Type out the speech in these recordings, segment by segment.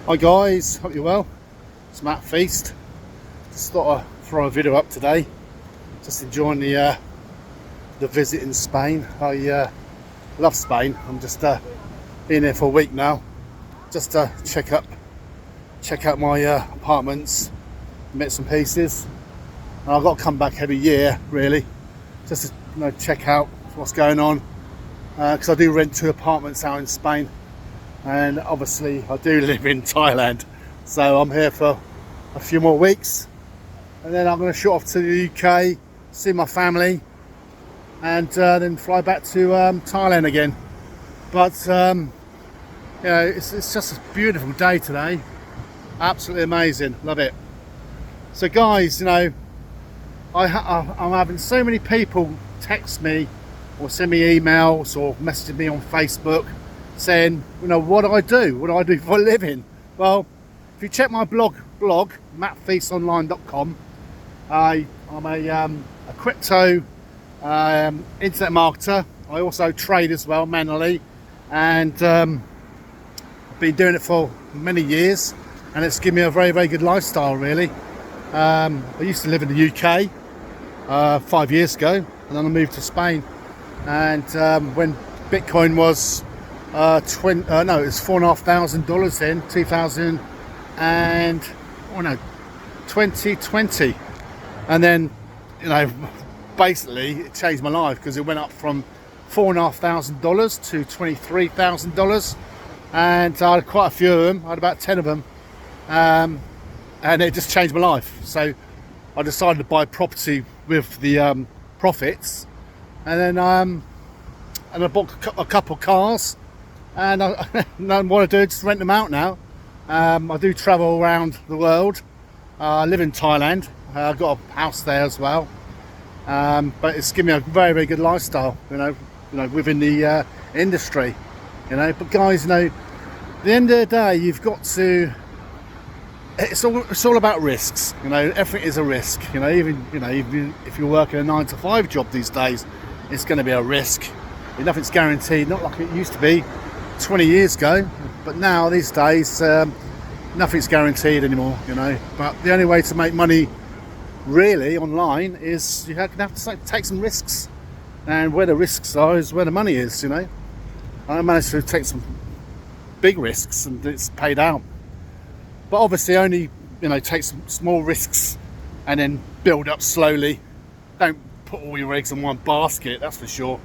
Hi guys, hope you're well. It's Matt Feast. Just thought I'd throw a video up today. Just enjoying the visit in Spain. I love Spain. I'm just been here for a week now. Just to check out my apartments, bits and pieces. And I've got to come back every year really, just to check out what's going on. Because I do rent 2 apartments out in Spain. And obviously I do live in Thailand, so I'm here for a few more weeks and then I'm going to shoot off to the UK, see my family, and then fly back to Thailand again. But it's just a beautiful day today, absolutely amazing, love it. So guys, I'm having so many people text me or send me emails or message me on Facebook saying, what do I do? What do I do for a living? Well, if you check my blog, mattfeastonline.com, I'm a crypto internet marketer. I also trade as well manually, and I've been doing it for many years, and it's given me a very, very good lifestyle really. I used to live in the UK 5 years ago, and then I moved to Spain, and when Bitcoin was it was $4,500 then, 2020, and then basically it changed my life because it went up from $4,500 to $23,000, and I had quite a few of them. I had about 10 of them, and it just changed my life. So I decided to buy property with the profits, and then I bought a couple of cars. And what I do is just rent them out now. I do travel around the world. I live in Thailand. I've got a house there as well. But it's given me a very, very good lifestyle, within the industry. But guys, at the end of the day, you've got to. It's all about risks. Everything is a risk. Even if you're working a 9-to-5 job these days, it's going to be a risk. Nothing's guaranteed. Not like it used to be 20 years ago, but now these days nothing's guaranteed anymore. But the only way to make money really online is you have to take some risks, and where the risks are is where the money is. I managed to take some big risks and it's paid out, but obviously only take some small risks and then build up slowly. Don't put all your eggs in one basket, that's for sure.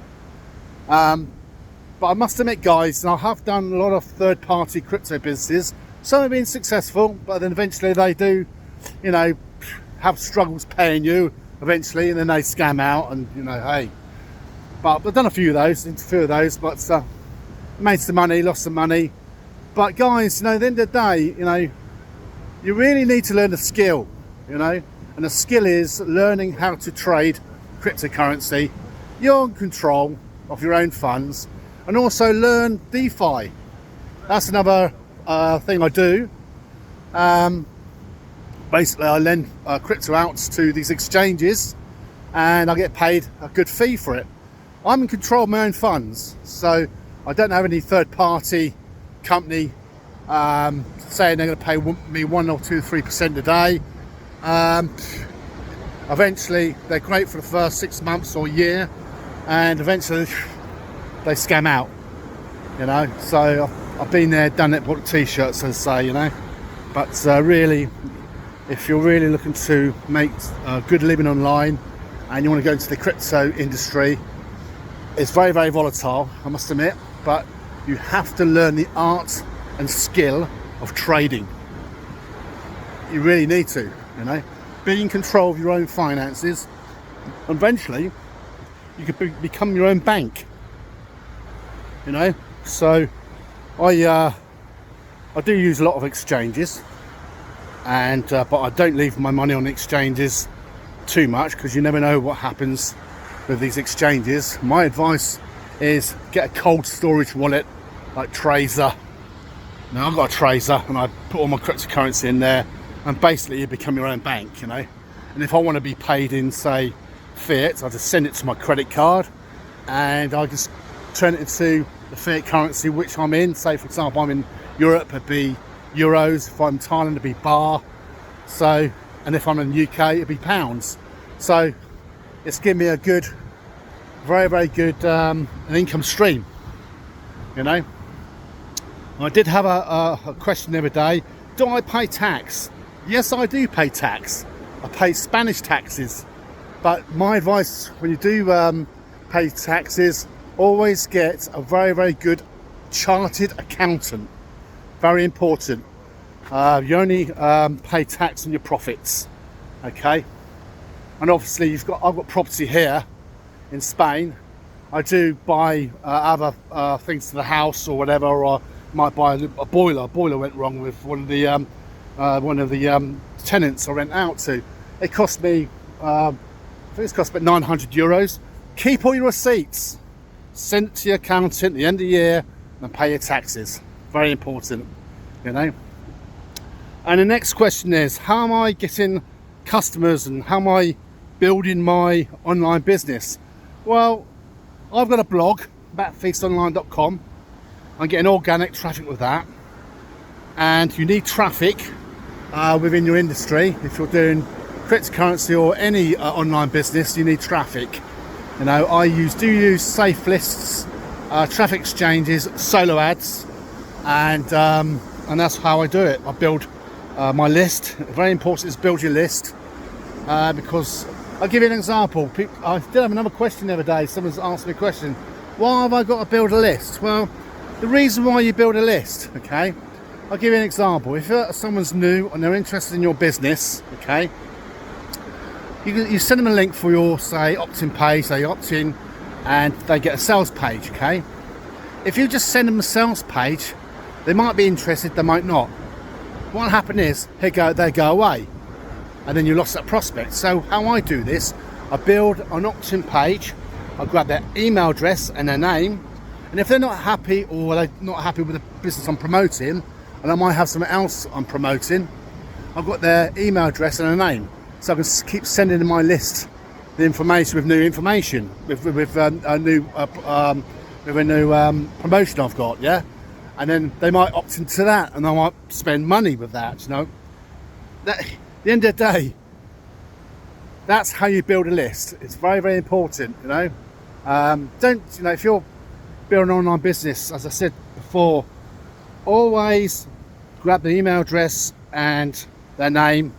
But I must admit, guys, I have done a lot of third-party crypto businesses. Some have been successful, but then eventually they do, have struggles paying you eventually, and then they scam out, and hey. But I've done a few of those, but made some money, lost some money. But guys, at the end of the day, you really need to learn a skill, and the skill is learning how to trade cryptocurrency. You're in control of your own funds. And also learn DeFi. That's another thing I do. Basically, I lend crypto out to these exchanges, and I get paid a good fee for it. I'm in control of my own funds, so I don't have any third-party company saying they're going to pay me 1 or 2, 3% a day. Eventually, they're great for the first 6 months or year, and eventually they scam out, so I've been there, done it, bought t-shirts, as I say, but really, if you're really looking to make a good living online and you want to go into the crypto industry, it's very, very volatile, I must admit, but you have to learn the art and skill of trading. You really need to, be in control of your own finances. Eventually you could become your own bank. So I do use a lot of exchanges, and but I don't leave my money on exchanges too much, because you never know what happens with these exchanges. My advice is get a cold storage wallet like Tracer. Now I've got a Tracer, and I put all my cryptocurrency in there, and basically you become your own bank. And if I want to be paid in, say, fiat, I just send it to my credit card, and I just turn it into the fiat currency which I'm in. Say for example I'm in Europe, it'd be euros. If I'm in Thailand, it'd be bar. So, and if I'm in the UK, it'd be pounds. So it's given me a good, very, very good an income stream, you know. I did have a question the other day. Do I pay tax? Yes, I do pay tax. I pay Spanish taxes. But my advice when you do pay taxes, always get a very, very good chartered accountant. Very important. You only pay tax on your profits, okay? And obviously I've got property here in Spain. I do buy other things to the house or whatever, or I might buy a boiler. A boiler went wrong with one of the tenants I rent out to. It cost me, I think it's cost about 900 euros. Keep all your receipts. Send it to your accountant at the end of the year and pay your taxes. Very important, you know. And the next question is, how am I getting customers and how am I building my online business? Well, I've got a blog, batfeastonline.com. I'm getting organic traffic with that. And you need traffic within your industry. If you're doing cryptocurrency or any online business, you need traffic. You know, I do use safe lists, traffic exchanges, solo ads, and that's how I do it. I build my list. Very important is build your list, because I'll give you an example. I did have another question the other day. Someone's asked me a question. Why have I got to build a list? Well, the reason why you build a list, okay? I'll give you an example. If someone's new and they're interested in your business, okay, you send them a link for your, say, opt-in page. They opt in and they get a sales page, okay? If you just send them a sales page, they might be interested, they might not. What will happen is they go away, and then you lost that prospect. So how I do this, I build an opt-in page. I grab their email address and their name, and if they're not happy or they're not happy with the business I'm promoting, and I might have something else I'm promoting, I've got their email address and their name, so I can keep sending in my list the information with new information, with a new promotion I've got, yeah. And then they might opt into that, and I might spend money with that, you know. At the end of the day, that's how you build a list. It's very, very important, you know. If you're building an online business, as I said before, always grab the email address and their name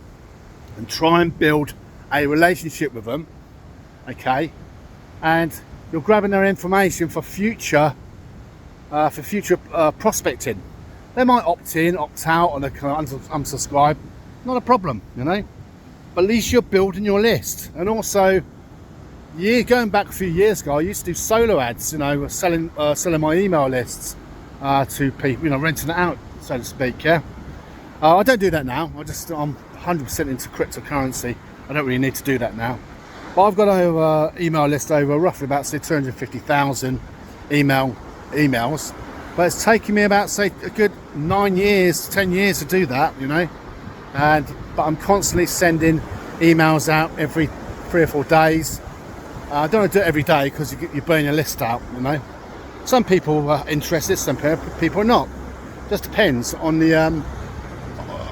and try and build a relationship with them, okay? And you're grabbing their information for future prospecting. They might opt in, opt out, and they can unsubscribe. Not a problem, you know. But at least you're building your list. And also, going back a few years ago, I used to do solo ads, you know, selling my email lists to people, you know, renting it out, so to speak. Yeah. I don't do that now. I'm 100% into cryptocurrency. I don't really need to do that now. But I've got an email list over roughly about, say, 250,000 emails, but it's taken me about, say, a good 9 years, 10 years to do that, you know. But I'm constantly sending emails out every 3 or 4 days. I don't want to do it every day because you burn your list out, you know. Some people are interested, some people are not. Just depends on the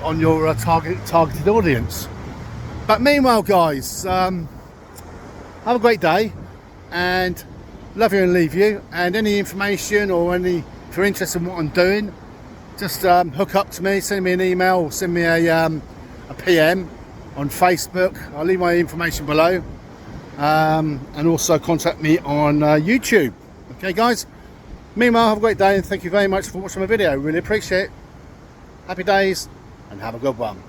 on your targeted audience. But meanwhile, guys, have a great day, and love you and leave you. And any information or if you're interested in what I'm doing, just hook up to me, send me an email, or send me a PM on Facebook. I'll leave my information below, and also contact me on YouTube. Okay, guys. Meanwhile, have a great day, and thank you very much for watching my video. Really appreciate it. Happy days, and have a good one.